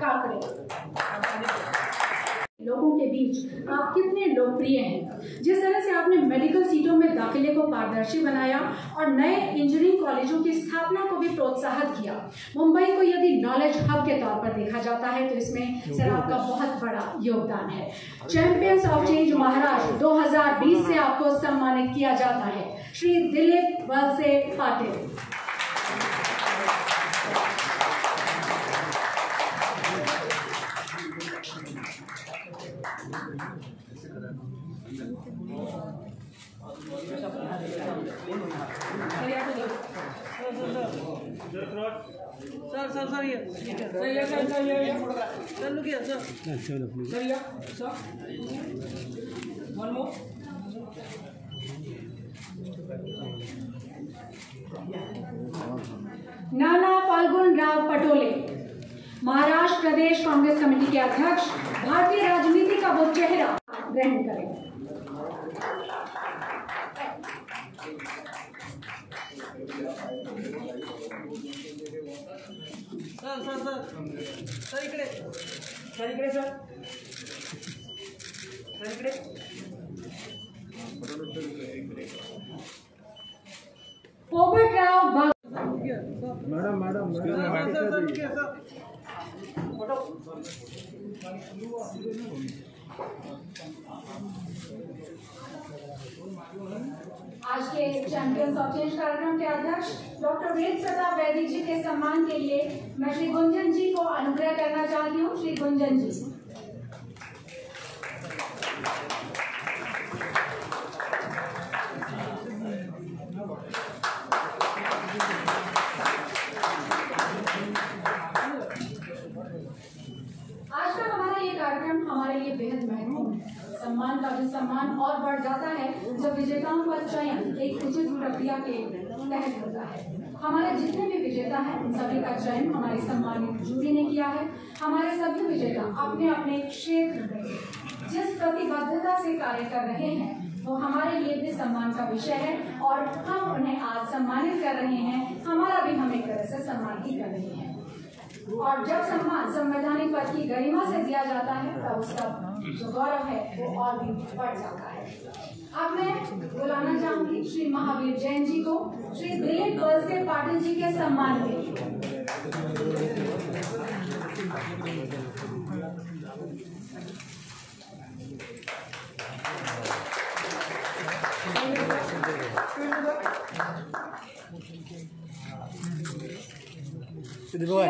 काकड़े। लोगों के बीच आप कितने लोकप्रिय हैं। जिस तरह से आपने मेडिकल सीटों में दाखिले को पारदर्शी बनाया और नए इंजीनियरिंग कॉलेजों की स्थापना को भी प्रोत्साहित किया। मुंबई को यदि नॉलेज हब के तौर पर देखा जाता है तो इसमें सर आपका बहुत बड़ा योगदान है। चैंपियंस ऑफ चेंज महाराष्ट्र 2020 से आपको सम्मानित किया जाता है श्री दिलीप वलसे पाटिल। सर ये नाना फाल्गुन राव पटोले महाराष्ट्र प्रदेश कांग्रेस कमेटी के अध्यक्ष, भारतीय राजनीति का वो चेहरा ग्रहण करें। पोपटराव आज के चैंपियंस ऑफ चेंज कार्यक्रम के अध्यक्ष डॉक्टर वेद प्रताप वैदिक जी के सम्मान के लिए मैं श्री गुंजन जी को अनुग्रह करना चाहती हूँ। श्री गुंजन जी। आज का हमारा ये कार्यक्रम हमारे लिए बेहद महत्वपूर्ण है। सम्मान का भी सम्मान और बढ़ जाता है जब विजेताओं का चयन एक उचित प्रक्रिया के तहत होता है। हमारे जितने भी विजेता हैं उन सभी का चयन हमारी सम्मानित जूरी ने किया है। हमारे सभी विजेता अपने अपने क्षेत्र में जिस प्रतिबद्धता से कार्य कर रहे हैं वो हमारे लिए भी सम्मान का विषय है और हम उन्हें आज सम्मानित कर रहे हैं। हमारा भी हम एक तरह से सम्मान ही कर रहे हैं और जब सम्मान संवैधानिक पद की गरिमा से दिया जाता है तब उसका जो गौरव है वो और भी बढ़ जाता है। अब मैं बुलाना चाहूंगी श्री महावीर जैन जी को श्री दिलीप वलसे पाटिल जी के सम्मान के लिए।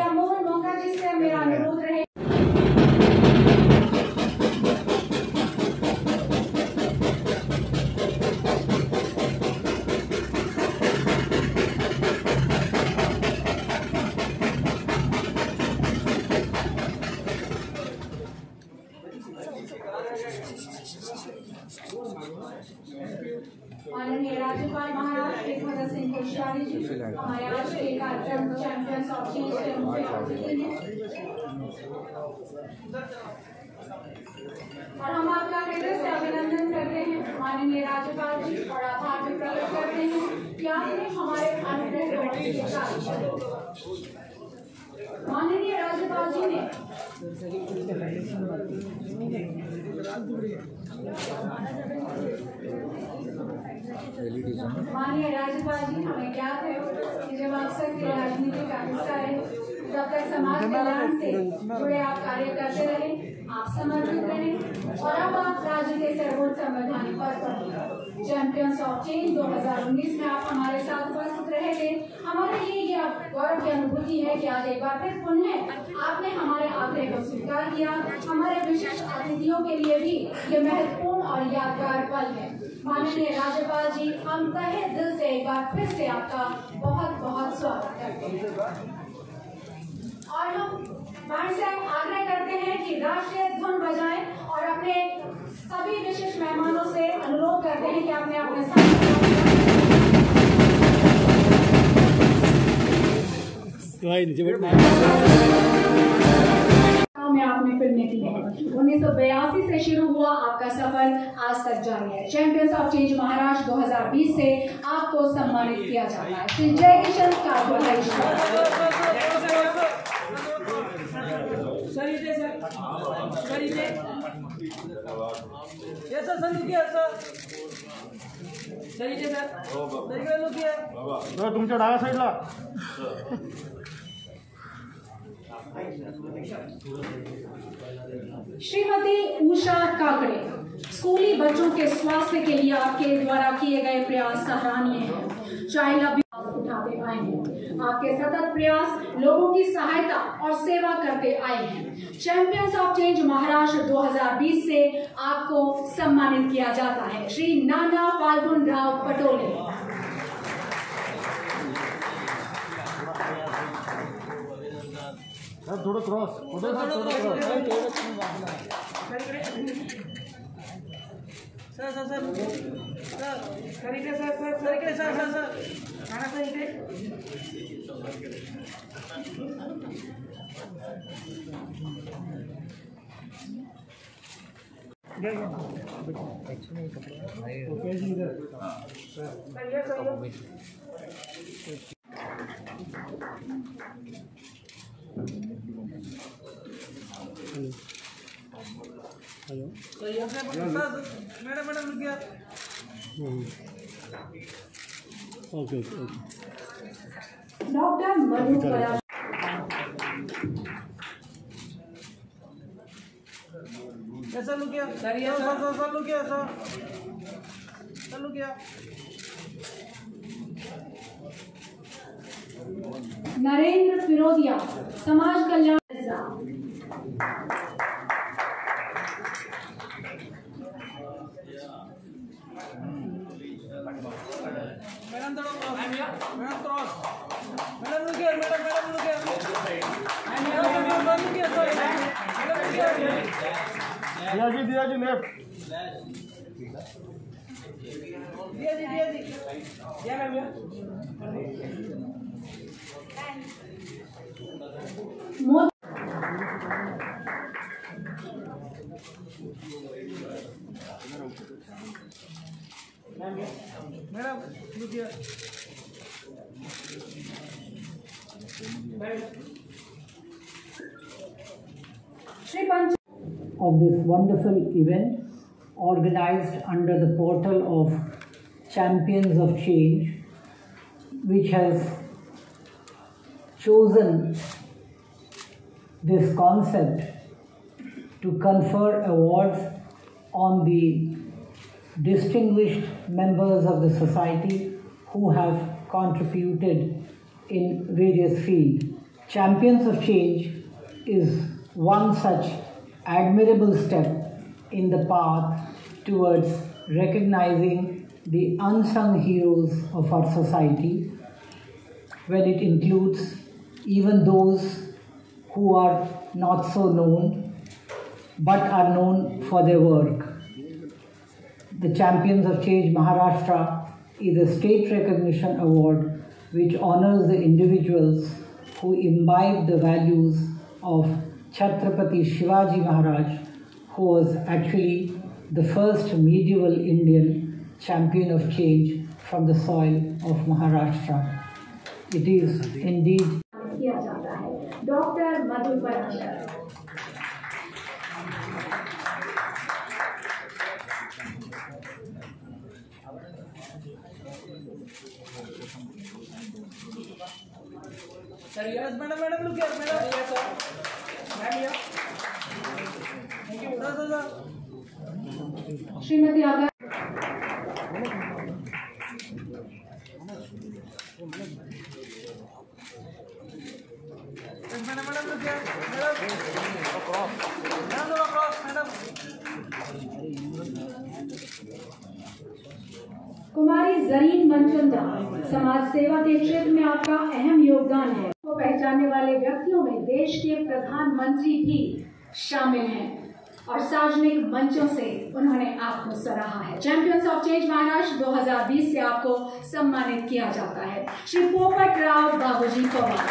अमोल मोका जी से मेरा अनुरोध रहे। माननीय राज्यपाल महाराष्ट्र भगत सिंह कोश्यारी जी हमारे आज के कार्यक्रम चैंपियंस ऑफ चेंज के मुख्य अतिथि हैं और हम आपका हृदय से अभिनंदन करते हैं माननीय राज्यपाल जी और आभार भी प्रकट करते हैं कि आपने हमारे अनुग्रह को स्वीकार। माननीय राज्यपाल जी ने माननीय राज्यपाल जी हमें ज्ञात है कि जब आप सक्रिय राजनीति का हिस्सा रहे तब तक समाज कल्याण से जुड़े आप कार्य करते रहे, आप समर्पित रहे और अब आप राज्य के सर्वोच्च संवैधानिक पद पर चैंपियंस ऑफ चेंज 2019 में आप हमारे साथ उपस्थित रहे थे। हमारे लिए ये गौरव की अनुभूति है कि आज एक बार फिर पुनः आपने हमारे आग्रह को स्वीकार किया। हमारे विशिष्ट अतिथियों के लिए भी ये महत्वपूर्ण और यादगार पल है। माननीय राज्यपाल जी, हम तहे दिल से एक बार फिर से आपका बहुत बहुत स्वागत करते हैं और हम बैंड से आग्रह करते हैं कि राष्ट्रीय धुन बजाएं और अपने सभी विशिष्ट मेहमानों से अनुरोध करते हैं कि आपने अपने में आपने फिल्में की है। 1982 से शुरू हुआ आपका सफर आज तक जारी है। चैंपियंस ऑफ चेंज महाराष्ट्र 2020 से आपको सम्मानित किया जाता है। Shri Jay Kishan Kargul. Sir sir look here sir sir sir look here तुमच्या डाव्या साईडला श्रीमती उषा काकड़े, स्कूली बच्चों के स्वास्थ्य के लिए आपके द्वारा किए गए प्रयास सराहनीय हैं। चाइल्ड अब्यूज उठाते आए हैं। आपके सतत प्रयास लोगों की सहायता और सेवा करते आए हैं। चैंपियंस ऑफ चेंज महाराष्ट्र 2020 से आपको सम्मानित किया जाता है। श्री नाना फाल्गुन राव पटोले। थोड़ा cross sir sir sir sir इकडे सर सर सर इकडे सर सर सर काना सर इकडे हेलो मैडम मैडम रुकिए okay okay doctor Madhu Parashar. Sir look here sir look here sir look here Narendra Firodia, समाज कल्याण। Madam madam cross madam look here madam look here madam look here sorry Diya ji left Diya ji या ma'am madam look here Shri पंच of this wonderful event organized under the portal of Champions of Change, which has chosen this concept to confer awards on the distinguished members of the society who have contributed in various fields. Champions of Change is one such admirable step in the path towards recognizing the unsung heroes of our society, when it includes even those who are not so known but are known for their work. The Champions of Change Maharashtra is a state recognition award which honors the individuals who imbibe the values of Chhatrapati Shivaji Maharaj, who was actually the first medieval Indian champion of change from the soil of Maharashtra. It is indeed किया जाता है। Doctor Madhu Parashar. Sir yes madam look here madam yes sir ma'am या thank you sir Shrimati Aga madam look here madam cross madam Kumari Zarine Manchanda, समाज सेवा के क्षेत्र में आपका अहम योगदान है। को पहचानने वाले व्यक्तियों में देश के प्रधानमंत्री भी शामिल हैं और सार्वजनिक मंचों से उन्होंने आपको सराहा है। चैंपियंस ऑफ चेंज महाराष्ट्र 2020 से आपको सम्मानित किया जाता है। श्री पोपट राव बाबूजी पवार।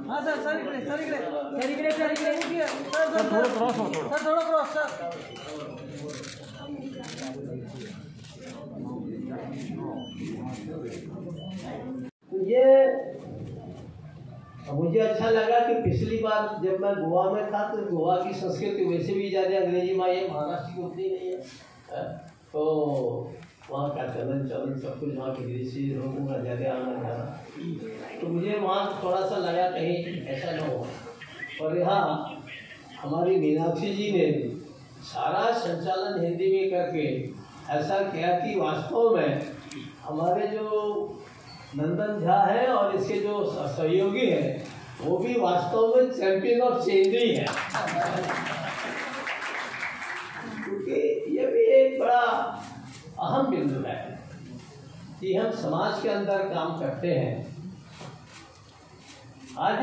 हाँ सर इकडे लुकिया सर थोड़ा क्रॉस हो थोड़ा क्रॉस सर तो ये मुझे अच्छा लगा कि पिछली बार जब मैं गोवा में था तो गोवा की संस्कृति वैसे भी ज़्यादा अंग्रेजी में है, महाराष्ट्र की उतनी नहीं है। तो वहाँ का चलन सब कुछ वहाँ के विदेशी लोगों का ज़्यादा आना जाना, तो मुझे वहाँ थोड़ा सा लगा कहीं ऐसा न हो। और यहाँ हमारी मीनाक्षी जी ने सारा संचालन हिंदी में करके ऐसा किया कि वास्तव में हमारे जो नंदन झा है और इसके जो सहयोगी हैं वो भी वास्तव में चैंपियन ऑफ चेंज ही है, क्योंकि ये भी एक बड़ा अहम बिंदु है कि हम समाज के अंदर काम करते हैं। आज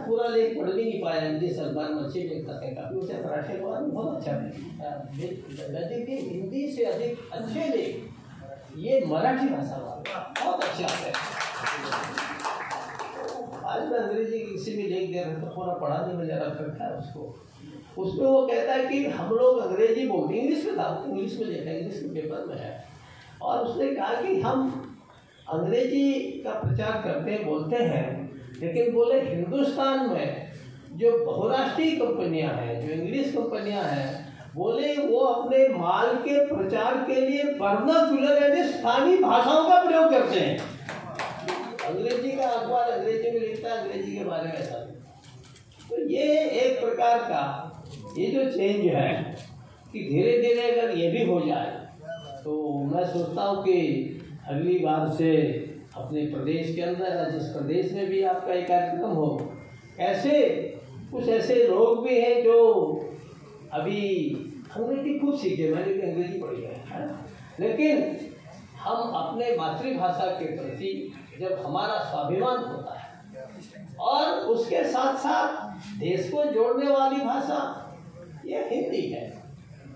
पूरा लेख पढ़ भी नहीं पाया, हिंदी सरकार में अच्छे लेख करते हैं काफी, उसे राष्ट्रीय बहुत अच्छा है। हिंदी से अधिक अच्छे लेख ये मराठी भाषा वाला बहुत अच्छा है। आज मैं अंग्रेजी की किसी भी लेख दे रहे तो थोड़ा पढ़ाने में जरा रखा है उसको। उसमें वो कहता है कि हम लोग अंग्रेजी बोलते, इंग्लिश में था, इंग्लिश में लिखा है, इंग्लिश के पेपर में है, और उसने कहा कि हम अंग्रेजी का प्रचार करते हैं, बोलते हैं, लेकिन बोले हिंदुस्तान में जो बहुराष्ट्रीय कंपनियां हैं, जो इंग्लिश कंपनियां हैं, बोले वो अपने माल के प्रचार के लिए वर्नाक्युलर यानी स्थानीय भाषाओं का प्रयोग करते हैं। अंग्रेजी का अखबार अंग्रेजी में लिखता है, अंग्रेजी के बारे में ऐसा। तो ये एक प्रकार का ये जो चेंज है कि धीरे धीरे अगर ये भी हो जाए तो मैं सोचता हूँ कि अगली बार से अपने प्रदेश के अंदर, जिस प्रदेश में भी आपका एक कार्यक्रम हो, ऐसे कुछ ऐसे लोग भी हैं जो अभी अंग्रेजी खूब सीखे, मैंने भी अंग्रेजी पढ़ी है, लेकिन हम अपने मातृभाषा के प्रति जब हमारा स्वाभिमान होता है और उसके साथ साथ देश को जोड़ने वाली भाषा ये हिंदी है।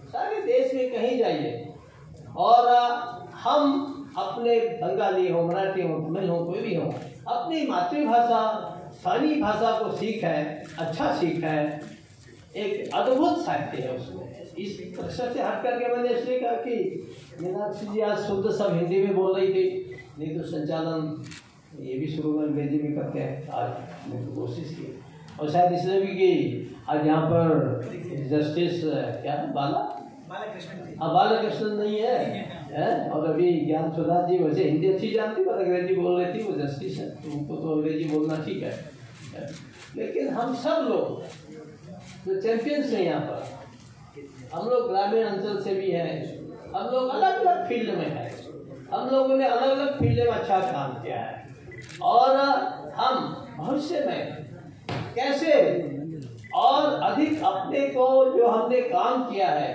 सारे देश में कहीं जाइए और हम अपने बंगाली हो, मराठी हो, तमिल हो, कोई भी हो, अपनी मातृभाषा स्थानीय भाषा को सीख है, अच्छा सीख है, एक अद्भुत साहित्य है उसमें। इस प्रश्न से हट करके मैंने इसलिए कहा कि मीनाक्षी जी आज शुद्ध सब हिंदी में बोल रही थी, नहीं तो संचालन ये भी शुरू में अंग्रेजी में करते हैं। आज मैंने तो कोशिश की, और शायद इसलिए भी कि आज यहाँ पर जस्टिस क्या है बालाकृष्णन नहीं है, और अभी ज्ञान सुधा जी वैसे हिंदी अच्छी जानती पर अंग्रेजी बोल रही थी, वो जस्टिस है, तो उनको तो अंग्रेजी बोलना ठीक है। लेकिन हम सब लोग जो चैंपियंस हैं यहाँ पर, हम लोग ग्रामीण अंचल से भी हैं, हम लोग अलग अलग फील्ड में हैं, हम लोगों ने अलग अलग फील्ड में अच्छा काम किया है, और हम भविष्य में कैसे और अधिक अपने को जो हमने काम किया है,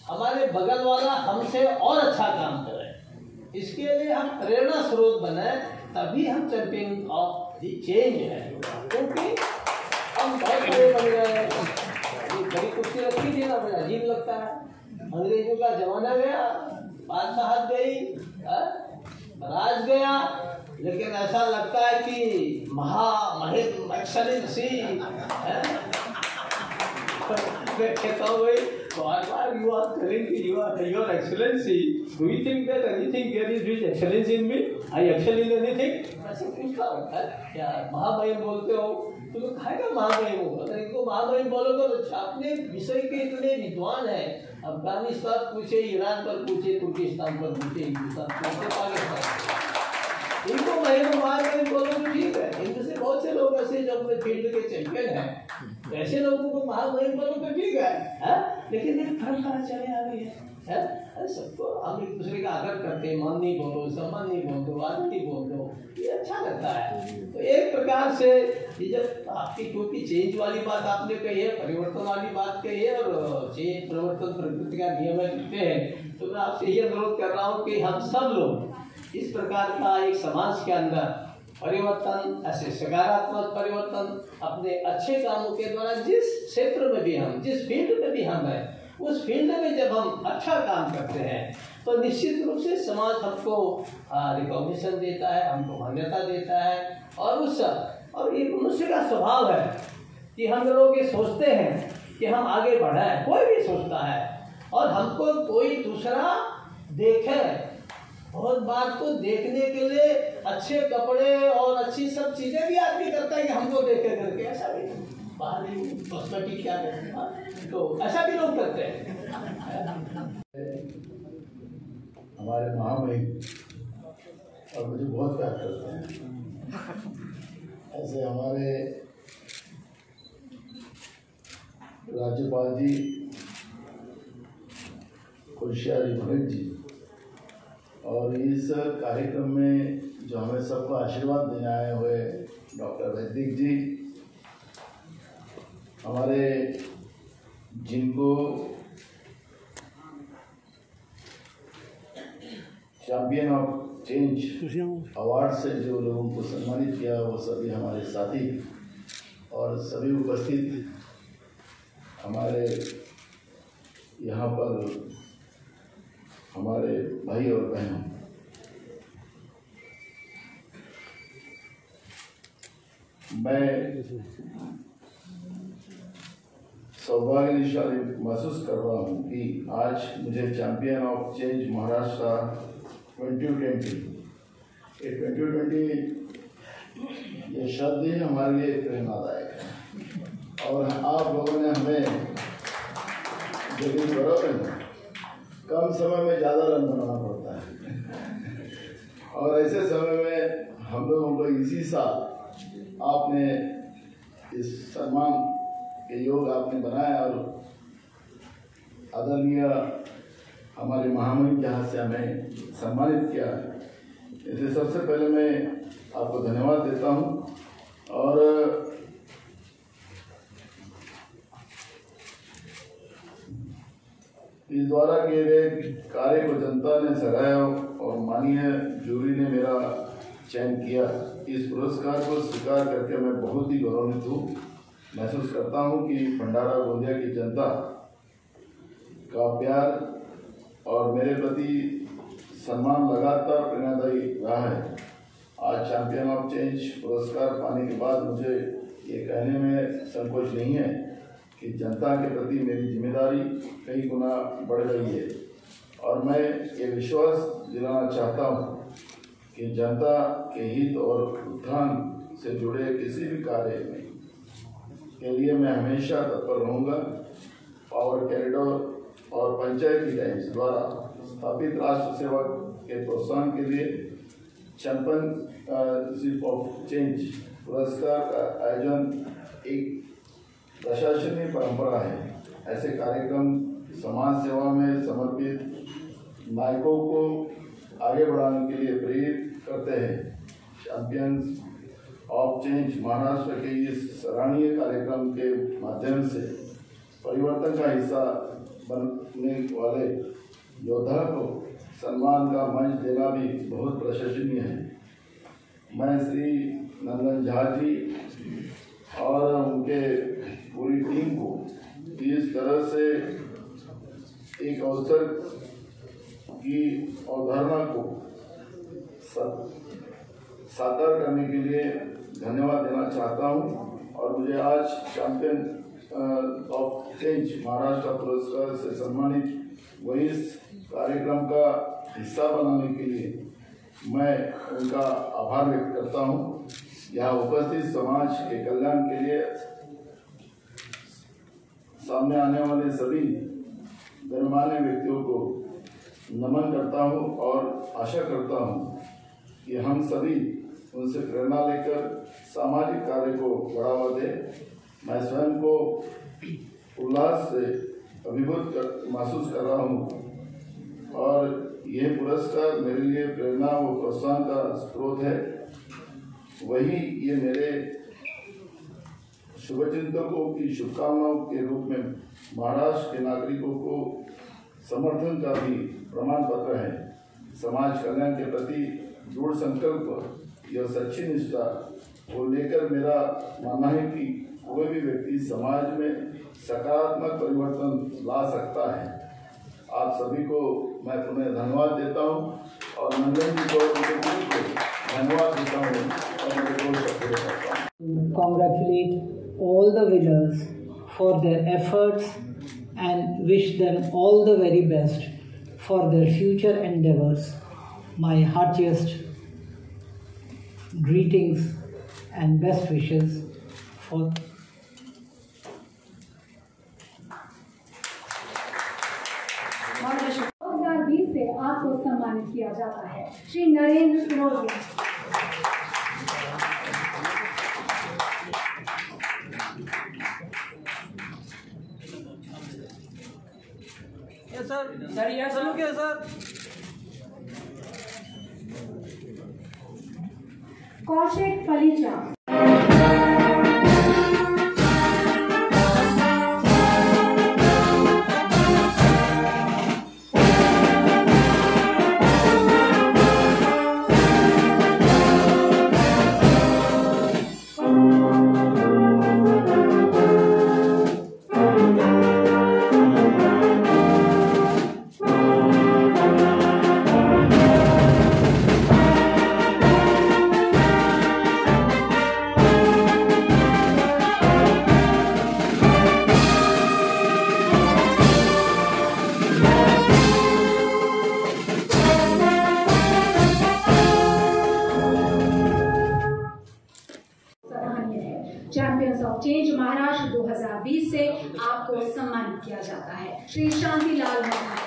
हमारे बगल वाला हमसे और अच्छा काम करे, इसके लिए हम प्रेरणा स्रोत बने, तभी हम चैंपियन ऑफ द चेंज है। क्योंकि हम बहुत बड़े बन गए, बड़ी कुर्सी रखी थी ना, बड़ा अजीब लगता है, अंग्रेजों का जमाना गया, बादशाहत गई, राज गया, लेकिन ऐसा लगता है कि excellency you are telling me your excellency, do you think that anything there is which excellence in me? I excel in anything? ऐसे पूछता होता है क्या महामहिम बोलते हो, तो लोग खाएगा महामहिम होगा, अगर इनको महामहिम बोलोगे तो अपने विषय के इतने विद्वान हैं, अफगानिस्तान पूछे, ईरान पर पूछे, तुर्किस्तान पर पूछे, हिंदुस्तान पूछे, पाकिस्तान, इनको महामहिम बोलो तो ठीक है। इनमें से बहुत से लोग ऐसे जो अपने फील्ड के चैंपियन हैं, ऐसे लोगों को महामहिम बोलो तो ठीक है, लेकिन एक फर्क कहाँ चले आ रही है, सबको हम एक दूसरे का आदर करते हैं, मान नहीं बोलो, सम्मान नहीं बोल दो, आदर नहीं बोल दो, ये अच्छा लगता है। तो एक प्रकार से ये जब आपकी क्योंकि चेंज वाली बात आपने कही है, परिवर्तन वाली बात कही है, और चेंज परिवर्तन प्रकृति का नियम लिखते हैं, तो मैं आपसे ये अनुरोध कर रहा हूँ कि हम सब लोग इस प्रकार का एक समाज के अंदर परिवर्तन, ऐसे सकारात्मक परिवर्तन अपने अच्छे कामों के द्वारा, जिस क्षेत्र में भी हम, जिस फील्ड में भी हम हैं, उस फील्ड में जब हम अच्छा काम करते हैं तो निश्चित रूप से समाज हमको रिकॉग्निशन देता है, हमको मान्यता देता है, और ये मनुष्य का स्वभाव है कि हम लोग ये सोचते हैं कि हम आगे बढ़ाएं, कोई भी सोचता है, और हमको कोई दूसरा देखे बहुत बात को देखने के लिए अच्छे कपड़े और अच्छी सब चीजें भी आदमी करता है कि हमको देखे करके, ऐसा भी बाहरी कॉस्मेटिक क्या करते हैं, तो ऐसा भी लोग करते हैं। हमारे महामहिम और मुझे बहुत प्यार करते हैं, ऐसे हमारे राज्यपाल जी खुशियारी भगत जी, और इस कार्यक्रम में जो हमें सबको आशीर्वाद देने आए हुए डॉक्टर वैदिक जी, हमारे जिनको चैंपियन ऑफ चेंज अवार्ड से जो लोगों को सम्मानित किया वो सभी हमारे साथी और सभी उपस्थित हमारे यहाँ पर हमारे भाई और बहनों, मैं सौभाग्यशाली महसूस कर रहा हूँ कि आज मुझे चैंपियन ऑफ चेंज महाराष्ट्र 2020 ये शब्द ही हमारे लिए प्रेरणादायक है, और आप लोगों ने हमें जो भी बराबर कम समय में ज़्यादा रन बनाना पड़ता है, और ऐसे समय में हम लोगों को इसी साल आपने इस सम्मान के योग आपने बनाया, और आदरणीय हमारे महामहिम जहाँ से हमें सम्मानित किया, इसलिए सबसे पहले मैं आपको धन्यवाद देता हूँ। और इस द्वारा किए गए कार्य को जनता ने सराहा और माननीय जूरी ने मेरा चयन किया। इस पुरस्कार को स्वीकार करके मैं बहुत ही गौरवान्वित हूँ, महसूस करता हूँ कि भंडारा गोंदिया की जनता का प्यार और मेरे प्रति सम्मान लगातार प्रेरणादायी रहा है। आज चैंपियन ऑफ चेंज पुरस्कार पाने के बाद मुझे ये कहने में संकोच नहीं है कि जनता के प्रति मेरी जिम्मेदारी कई गुना बढ़ गई है, और मैं ये विश्वास दिलाना चाहता हूँ कि जनता के हित और उत्थान से जुड़े किसी भी कार्य में के लिए मैं हमेशा तत्पर रहूँगा। पावर कॉरिडोर और पंचायती राज द्वारा स्थापित राष्ट्र सेवा के प्रोत्साहन के लिए चैंपियनशिप ऑफ चेंज पुरस्कार का आयोजन एक प्रशासनीय परंपरा है। ऐसे कार्यक्रम समाज सेवा में समर्पित नायकों को आगे बढ़ाने के लिए प्रेरित करते हैं। चैंपियंस ऑफ चेंज महाराष्ट्र के इस सराहनीय कार्यक्रम के माध्यम से परिवर्तन का हिस्सा बनने वाले योद्धा को सम्मान का मंच देना भी बहुत प्रशंसनीय है। मैं श्री नंदन झा जी और उनके पूरी टीम को इस तरह से एक अवसर की अवधारणा को साकार करने के लिए धन्यवाद देना चाहता हूं, और मुझे आज चैंपियन ऑफ चेंज महाराष्ट्र पुरस्कार से सम्मानित वही इस कार्यक्रम का हिस्सा बनाने के लिए मैं उनका आभार व्यक्त करता हूं। यहाँ उपस्थित समाज के कल्याण के लिए सामने आने वाले सभी गणमान्य व्यक्तियों को नमन करता हूं, और आशा करता हूं कि हम सभी उनसे प्रेरणा लेकर सामाजिक कार्य को बढ़ावा दें। मैं स्वयं को उल्लास से अभिभूत महसूस कर रहा हूं, और यह पुरस्कार मेरे लिए प्रेरणा व प्रोत्साहन का स्रोत है। वही ये मेरे शुभचिंतकों की शुभकामनाओं के रूप में महाराष्ट्र के नागरिकों को समर्थन का भी प्रमाण पत्र है। समाज कल्याण के प्रति दृढ़ संकल्प या सच्ची निष्ठा को लेकर मेरा मानना है कि कोई भी व्यक्ति समाज में सकारात्मक परिवर्तन ला सकता है। आप सभी को मैं पुनः धन्यवाद देता हूँ, और नंदन जी को धन्यवाद देता हूँ, और मेरे को शब्द देता हूँ। Congratulate all the winners for their efforts and wish them all the very best for their future endeavors. my heartiest greetings and best wishes for 2020 से आपको सम्मानित किया जाता है श्री नरेंद्र फिरोजिया। सर यह सर क्या sir? Kaushik Palicha. Champions of change Maharashtra 2020 से आपको सम्मानित किया जाता है श्री शांतिलाल मोहन।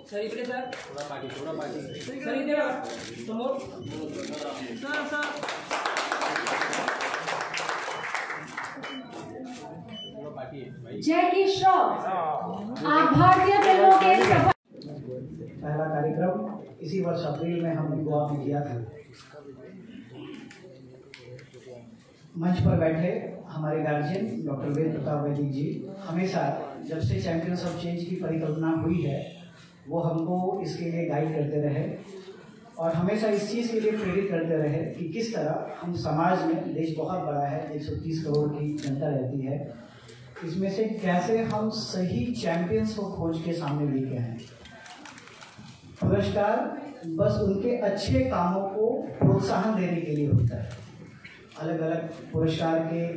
सर इकडे सर थोड़ा पाठी सर इथे समोर सर जैकी श्रॉफ। आप भारतीय फिल्मों के पहला कार्यक्रम इसी वर्ष अप्रैल में हमने गोवा में किया था। मंच पर बैठे हमारे गार्जियन डॉक्टर वेद प्रताप वैदिक जी हमेशा जब से चैंपियंस ऑफ चेंज की परिकल्पना हुई है वो हमको इसके लिए गाइड करते रहे और हमेशा इस चीज़ के लिए प्रेरित करते रहे कि किस तरह हम समाज में, देश बहुत बड़ा है, 130 करोड़ की जनता रहती है, इसमें से कैसे हम सही चैंपियंस को खोज के सामने लेके आए। पुरस्कार बस उनके अच्छे कामों को प्रोत्साहन देने के लिए होता है। अलग अलग पुरस्कार के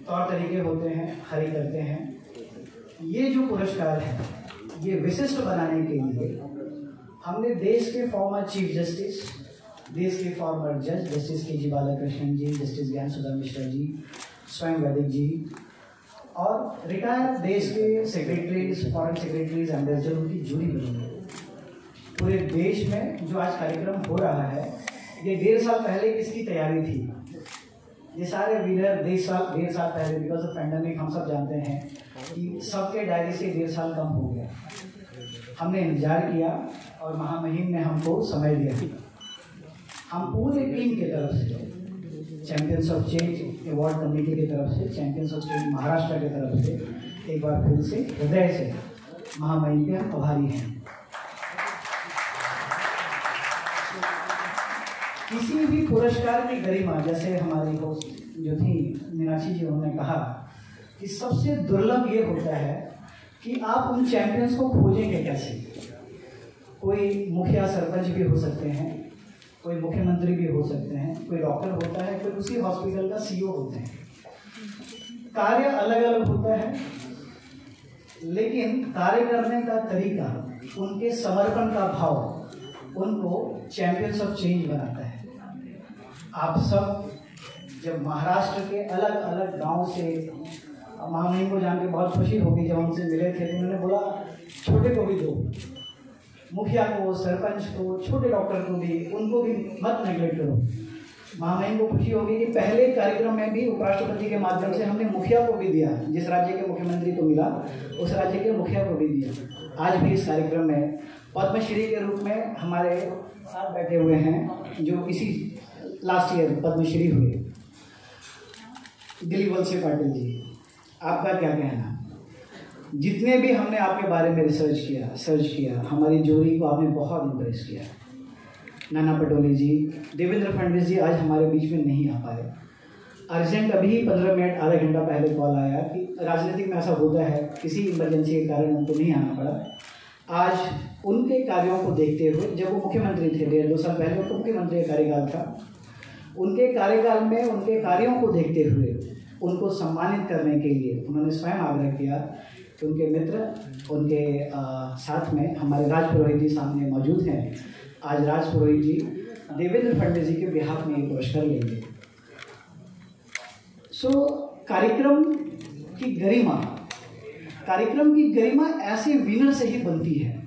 तौर तरीके होते हैं, हरी करते हैं। ये जो पुरस्कार है ये विशिष्ट बनाने के लिए हमने देश के फॉर्मर चीफ जस्टिस, देश के फॉर्मर जज जस्टिस के जी बालाकृष्णन जी, जस्टिस ज्ञान सुधा मिश्रा जी, स्वयं वैदिक जी और रिटायर्ड देश के सेक्रेटरीज, फॉरेन सेक्रेटरीज, एम्बेसडर उनकी जूरी बनी है। पूरे देश में जो आज कार्यक्रम हो रहा है ये 1.5 साल पहले इसकी तैयारी थी। ये सारे विनर 1.5 साल पहले बिकॉज ऑफ पैंडेमिक हम सब जानते हैं कि सबके डायरी से 1.5 साल कम हो गया। हमने इंतजार किया और महामहिम ने हमको समय दिया। हम पूरे टीम के तरफ से, champions of change award committee की तरफ से, चैंपियंस ऑफ चेंज महाराष्ट्र की तरफ से एक बार फिर से हृदय से महामहिम के हम आभारी हैं। किसी भी पुरस्कार की गरिमा, जैसे हमारी होस्ट जो थी मीनाक्षी जी, उन्होंने कहा कि सबसे दुर्लभ ये होता है कि आप उन चैंपियंस को खोजेंगे कैसे। कोई मुखिया सरपंच भी हो सकते हैं, कोई मुख्यमंत्री भी हो सकते हैं, कोई डॉक्टर होता है, कोई उसी हॉस्पिटल का सीईओ होते हैं। कार्य अलग अलग होता है लेकिन कार्य करने का तरीका, उनके समर्पण का भाव उनको चैंपियंस ऑफ चेंज बनाता है। आप सब जब महाराष्ट्र के अलग अलग गांव से, महामहिम को जान के बहुत खुशी होगी जब हमसे मिले थे तो उन्होंने बोला छोटे को भी दो, मुखिया को, सरपंच को, छोटे डॉक्टर को भी, उनको भी मत नेगलेक्ट करो। महामहिम को खुशी होगी कि पहले कार्यक्रम में भी उपराष्ट्रपति के माध्यम से हमने मुखिया को भी दिया, जिस राज्य के मुख्यमंत्री को मिला उस राज्य के मुखिया को भी दिया। आज भी इस कार्यक्रम में पद्मश्री के रूप में हमारे साथ बैठे हुए हैं जो इसी लास्ट ईयर पद्मश्री हुए, दिलीप वलसे पाटिल जी। आपका क्या कहना? जितने भी हमने आपके बारे में सर्च किया, हमारी जोड़ी को आपने बहुत इम्प्रेस किया। नाना पटोले जी, देवेंद्र फडणवीस जी आज हमारे बीच में नहीं आ पाए। अर्जेंट अभी 15 मिनट, आधा घंटा पहले कॉल आया कि राजनीतिक में ऐसा होता है, किसी इमरजेंसी के कारण उनको नहीं आना पड़ा। आज उनके कार्यों को देखते हुए, जब वो मुख्यमंत्री थे 1.5-2 साल पहले, उनको मुख्यमंत्री का कार्यकाल था, उनके कार्यकाल में उनके कार्यों को देखते हुए उनको सम्मानित करने के लिए उन्होंने स्वयं आग्रह किया कि उनके मित्र उनके साथ में हमारे राज पुरोहित जी सामने मौजूद हैं। आज राज पुरोहित जी देवेंद्र फडणवीस जी के बिहाफ में ये पुरस्कार लेंगे। कार्यक्रम की गरिमा ऐसे विनर से ही बनती है।